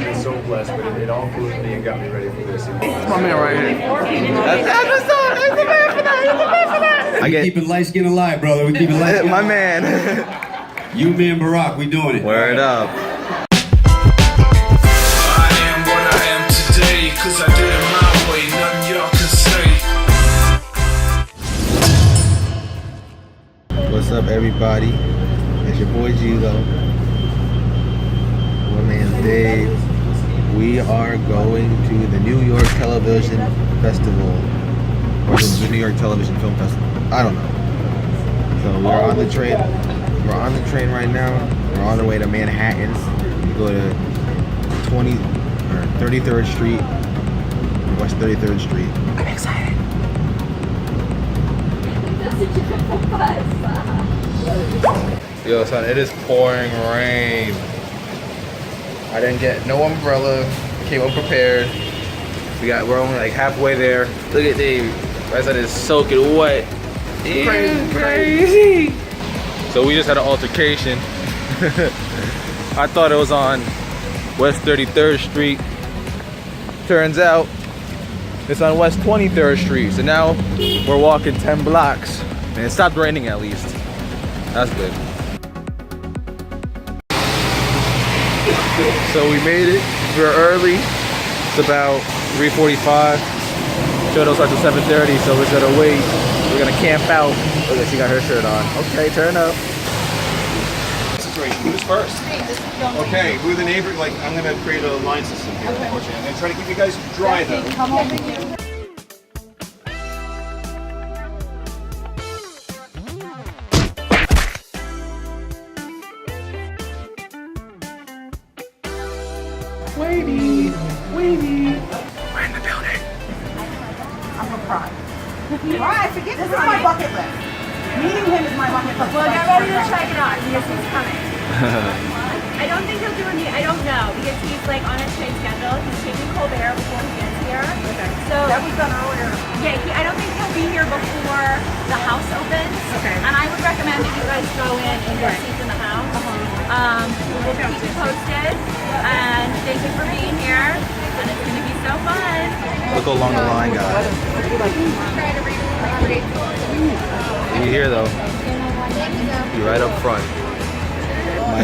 been so blessed, but it all moved me and got me ready for this. That's my man right here. That's what's up. That's the man for that. That's the man for that. We keeping light skin alive, brother. We keeping light skin my alive. man. You, me, and Barack, we doing it. Word up. I am what I am today, cause I did it my way, nothing y'all can say. What's up, everybody? It's your boy Gigo. My man Dave. We are going to the New York Television Festival, or the New York Television Film Festival. I don't know. So we're on the train. We're on the train right now. We're on the way to Manhattan. We go to 33rd Street, West 33rd Street. I'm excited. Yo, son, it is pouring rain. I didn't get no umbrella. Came unprepared. We're only like halfway there. Look at Dave. Right side is soaking wet. Crazy. So we just had an altercation. I thought it was on West 33rd Street. Turns out it's on West 23rd Street. So now we're walking 10 blocks. And it stopped raining at least. That's good. So we made it. We're early. It's about 3:45. Show don't start till 7:30, so we're gonna wait. We're gonna camp out. Look at, she got her shirt on. Okay, turn up. Situation. Who's first? Okay, who are the neighbors? Like, I'm gonna create a line system here, unfortunately. I'm gonna try to keep you guys dry though. Come over here. Wavy. We're in the building. I'm gonna cry. Alright, forget this is my bucket list. Meeting him is my bucket list. Well, get ready to check it out because he's coming. I don't think he'll do a meet. I don't know because he's like on a train schedule. He's taking Colbert before he gets here. Okay. So That was done earlier. yeah, I don't think he'll be here before the house opens. Okay. And I would recommend that you guys go in and get seats in the house. We'll keep you posted. And thank you for being here. And it's gonna be so fun. Look along the line, guys. You here though? You're right up front.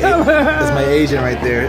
That's my agent right there.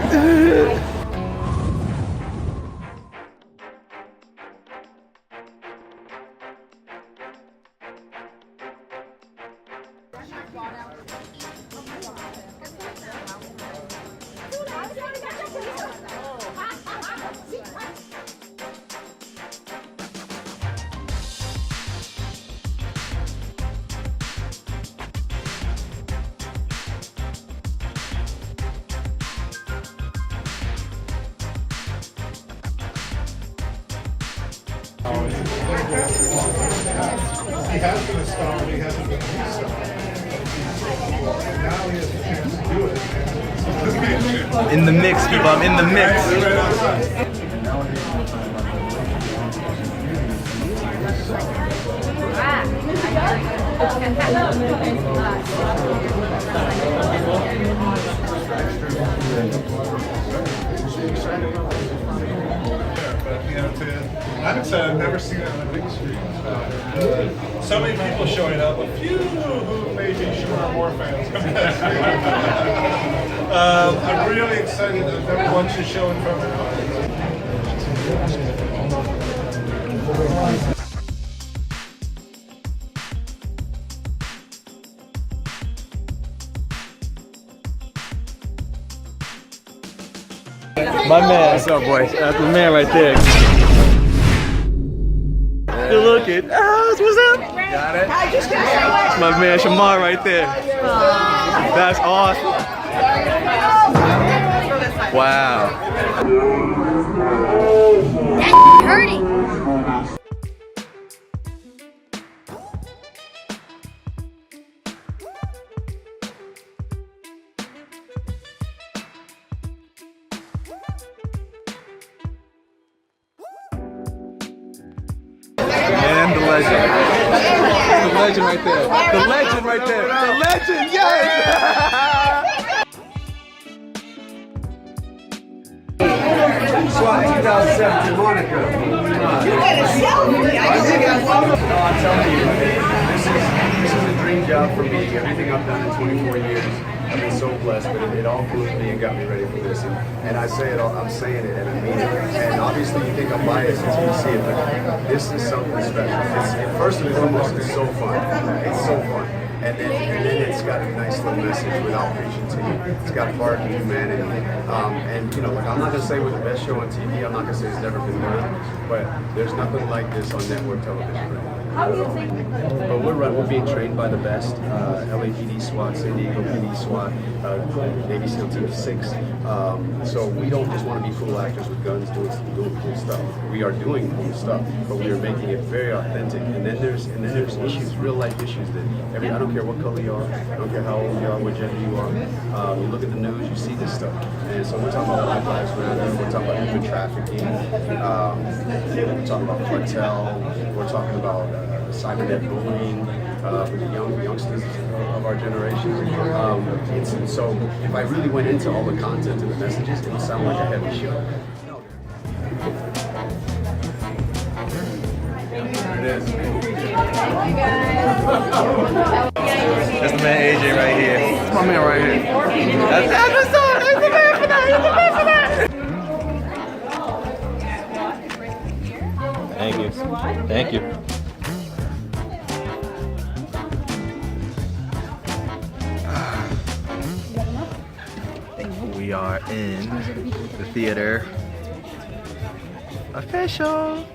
He has been a star, but he hasn't been a star. Now he has the chance to do it. In the mix, people. I'm in the mix. I'm excited. I've never seen it on a big screen. So many people showing up. A few who may be Shemar Moore fans. I'm really excited. I've never watched a show in front of an audience. My man. What's up, boy? That's my man right there. Good looking. What's up? Got it? That's my man Shamar right there. That's awesome. Wow. That's hurting. And the legend. The legend right there. The legend right there. The legend, yes! SWAT 2017, Monica. You get a selfie. I can take a photo. No, I'm telling you, this is a dream job for me. Everything I've done in 24 years, I've been so blessed, but it all flew me and got me ready for this. And I say it all, I'm saying it and I mean it. And obviously you think I'm biased until you see it, but this is something special. First and foremost, it's so fun. It's so fun. And then it's got a nice little message without preaching to you. It's got heart and humanity. And you know, like I'm not gonna say we're the best show on TV. I'm not gonna say it's never been done, but there's nothing like this on network television right now. But we're being trained by the best. LAPD SWAT, San Diego PD SWAT, Navy SEAL Team 6. So we don't just want to be cool actors with guns doing cool stuff. We are doing cool stuff, but we are making it very authentic. And then there's issues, real life issues that I don't care what color you are, I don't care how old you are, what gender you are. You look at the news, you see this stuff. And so we're talking about Black Lives Matter, we're talking about human trafficking, we're talking about cartel, we're talking about cybernet bullying with the youngsters of our generation. So if I really went into all the content and the messages, it would sound like a heavy show. There it is. That's the man AJ right here. That's my man right here. That's the man for that. He's the man for that. Thank you. Thank you. We are in the theater. Official.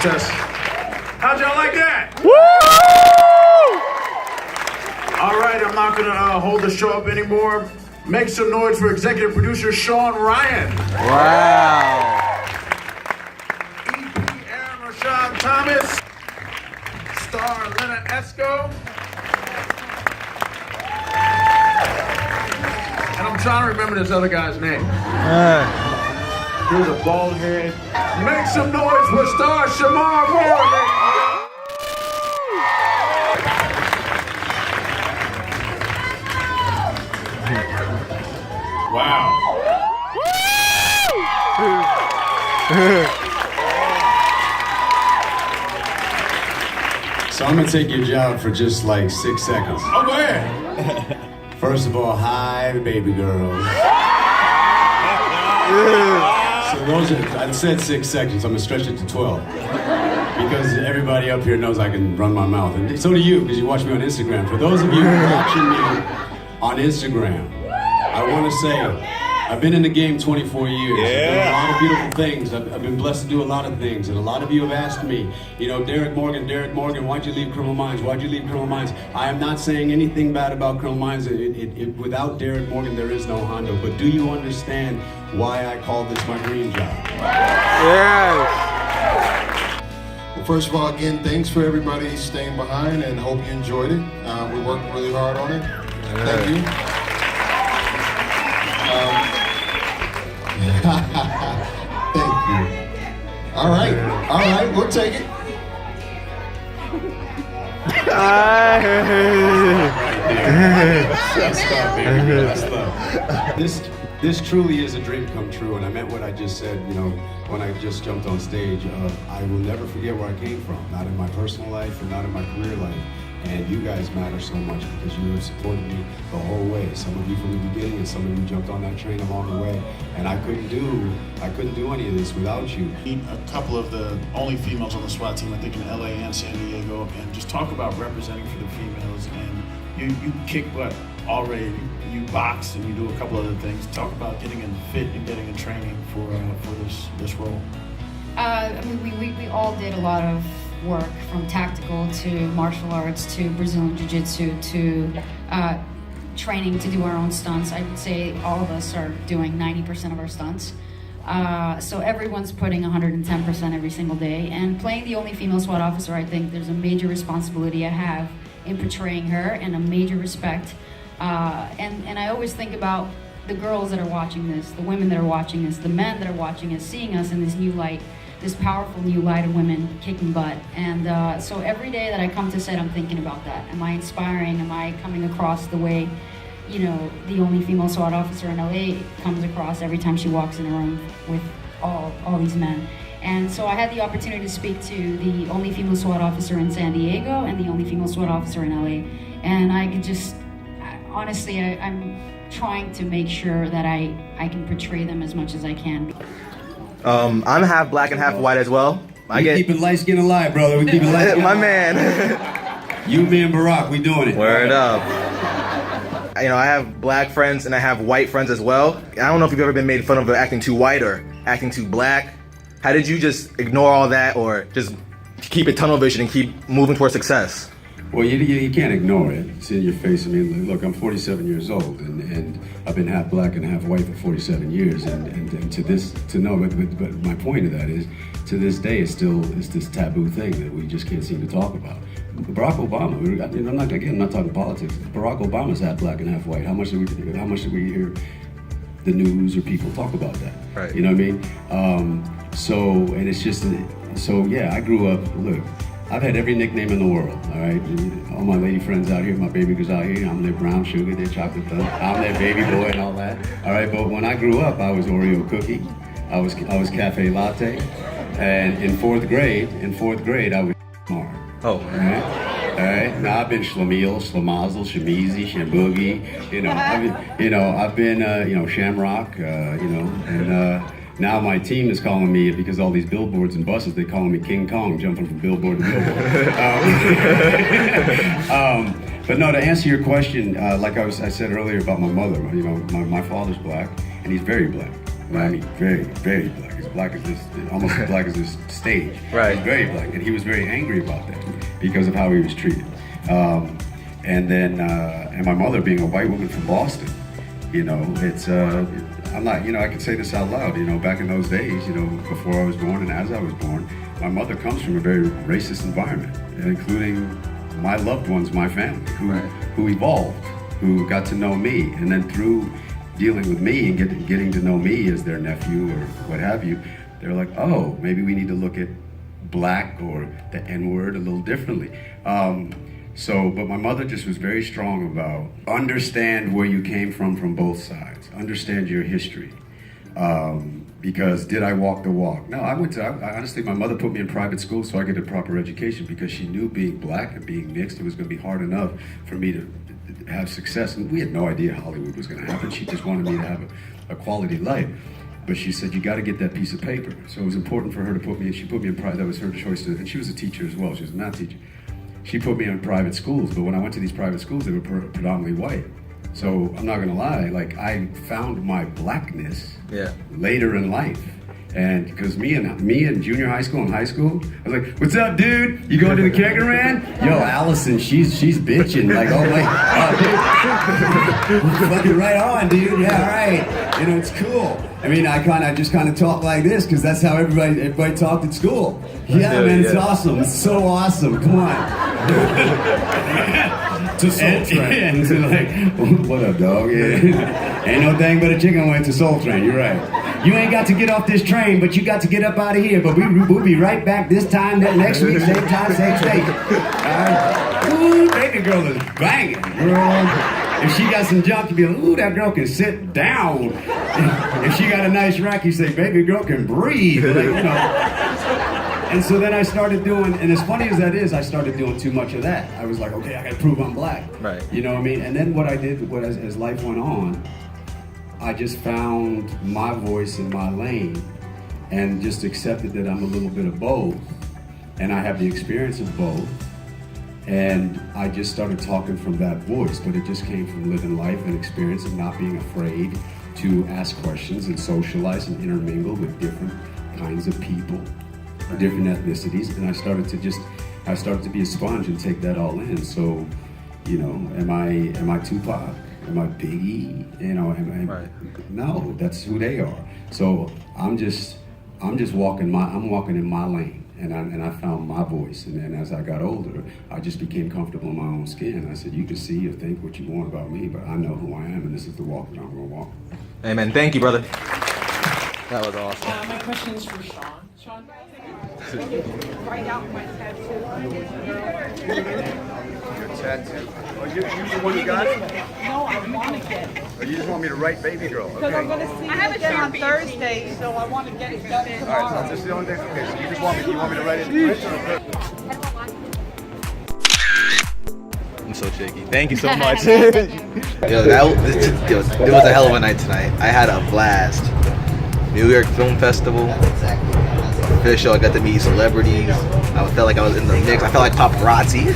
Test. How'd y'all like that? Woo! All right, I'm not gonna hold the show up anymore. Make some noise for executive producer Sean Ryan. Wow. EP Aaron Rashawn Thomas. Star Lena Esco. And I'm trying to remember this other guy's name. Here's a bald head. Make some noise for Star Shemar Moore. Wow. So I'm gonna take your job for just like 6 seconds. Oh, go ahead. First of all, hi, baby girls. So I said 6 seconds, I'm gonna stretch it to 12. Because everybody up here knows I can run my mouth. And so do you, because you watch me on Instagram. For those of you watching me on Instagram, I wanna say, I've been in the game 24 years. I've done a lot of beautiful things. I've been blessed to do a lot of things. And a lot of you have asked me, you know, Derek Morgan, why'd you leave Criminal Minds? Why'd you leave Criminal Minds? I am not saying anything bad about Criminal Minds. Without Derek Morgan, there is no Hondo. But do you understand why I call this my dream job? Yes. Well, first of all, again, thanks for everybody staying behind and hope you enjoyed it. We worked really hard on it. Thank you. Thank you. All right, we'll take it. That's love. This truly is a dream come true, and I meant what I just said, you know, when I just jumped on stage. I will never forget where I came from, not in my personal life and not in my career life. And you guys matter so much because you have supported me the whole way. Some of you from the beginning and some of you jumped on that train along the way. And I couldn't do any of this without you. A couple of the only females on the SWAT team, I think in LA and San Diego, and just talk about representing for the females. And you kick butt already. You box and you do a couple other things. Talk about getting in fit and getting in training for this role. I mean, we all did a lot of work, from tactical to martial arts to Brazilian Jiu-Jitsu to training to do our own stunts. I would say all of us are doing 90% of our stunts. So everyone's putting 110% every single day. And playing the only female SWAT officer, I think there's a major responsibility I have in portraying her, and a major respect. And I always think about the girls that are watching this, the women that are watching this, the men that are watching us, seeing us in this new light, this powerful new light of women kicking butt. And so every day that I come to set, I'm thinking about that. Am I inspiring? Am I coming across the way, you know, the only female SWAT officer in LA comes across every time she walks in a room with all these men? And so I had the opportunity to speak to the only female SWAT officer in San Diego and the only female SWAT officer in LA. And I could just, honestly, I'm trying to make sure that I can portray them as much as I can. I'm half black and half white as well. We keeping light skin alive, brother. We keeping light skin my alive. man. You, me, and Barack, we doing it. Word up. You know, I have black friends and I have white friends as well. I don't know if you've ever been made fun of for acting too white or acting too black. How did you just ignore all that or just keep it tunnel vision and keep moving towards success? Well, you can't ignore it. It's in your face. I mean, look, I'm 47 years old, and I've been half black and half white for 47 years. And to know, but my point of that is, to this day, it's this taboo thing that we just can't seem to talk about. Barack Obama, I'm not talking politics. Barack Obama's half black and half white. How much did we hear the news or people talk about that? Right. You know what I mean? And it's just, yeah, I grew up, look, I've had every nickname in the world, all right? All my lady friends out here, my baby girls out here, I'm their brown sugar, their chocolate thumb, I'm their baby boy and all that, all right? But when I grew up, I was Oreo cookie, I was cafe latte, and in fourth grade, I was Mar. Oh. All right? Now I've been Schlemiel, Schlemazel, Shemizi, Shamboogie, I've been Shamrock, and now my team is calling me, because all these billboards and buses, they're calling me King Kong, jumping from billboard to billboard. But no, to answer your question, like I said earlier about my mother, my father's black, and he's very black. I mean, very, very black. He's black as this, almost as black as this stage. Right. He's very black, and he was very angry about that because of how he was treated. And my mother being a white woman from Boston, it's, I'm not, I can say this out loud, back in those days, before I was born and as I was born, my mother comes from a very racist environment, including my loved ones, my family, who evolved, who got to know me, and then through dealing with me and getting to know me as their nephew or what have you, they're like, oh, maybe we need to look at black or the N-word a little differently. But my mother just was very strong about understand where you came from both sides, understand your history. Because did I walk the walk? No, honestly, my mother put me in private school so I get a proper education because she knew being black and being mixed, it was going to be hard enough for me to have success. And we had no idea Hollywood was going to happen. She just wanted me to have a quality life. But she said, you got to get that piece of paper. So it was important for her to put me in private. That was her choice. And she was a teacher as well. She was a math teacher. She put me in private schools, but when I went to these private schools, they were predominantly white. So I'm not gonna lie, like I found my blackness later in life. And because me in junior high school and high school, I was like, what's up, dude? You going to the Keggeran? Yo, Allison, she's bitching. Like, oh my, fucking right on, dude. Yeah, right. It's cool. I mean, I just kind of talk like this because that's how everybody talked at school. Yeah, man, it's awesome. It's so awesome. Come on. To Soul Train. And to like, what up, dog? Yeah. Ain't no thing but a chicken went to Soul Train. You're right. You ain't got to get off this train, but you got to get up out of here. But we'll be right back this time, next week, same time, same station. All right. Ooh, baby girl is banging, girl. If she got some junk, you be like, ooh, that girl can sit down. If she got a nice rack, you say, baby girl can breathe. Like, And so then I started doing, and as funny as that is, I started doing too much of that. I was like, okay, I gotta prove I'm black. Right. You know what I mean? And then what I did, as life went on, I just found my voice in my lane and just accepted that I'm a little bit of both. And I have the experience of both. And I just started talking from that voice, but it just came from living life and experience and not being afraid to ask questions and socialize and intermingle with different kinds of people, different ethnicities. And I started to be a sponge and take that all in. So, am I Tupac? Am I Biggie? No, that's who they are. So I'm walking in my lane. And I found my voice. And then as I got older, I just became comfortable in my own skin. I said, you can see or think what you want about me, but I know who I am, and this is the walk that I'm going to walk. Amen. Thank you, brother. That was awesome. My question is for Sean. Sean? Write out my tattoo. Your tattoo. Oh, you the one you got? No, I want to get it. Or you just want me to write baby girl? Because I'm going to see it again on Thursday, so I want to get it done tomorrow. All right, so this is the only thing. Okay, so you want me to write it in print or? I'm so shaky. Thank you so much. Yo, it was a hell of a night tonight. I had a blast. New York Film Festival. Official. I got to meet celebrities. I felt like I was in the mix. I felt like paparazzi.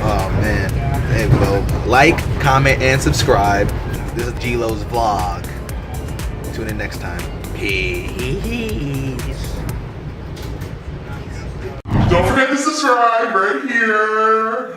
Oh man. There we go. Like, comment, and subscribe. This is G-Lo's vlog. Tune in next time. Peace. Don't forget to subscribe right here.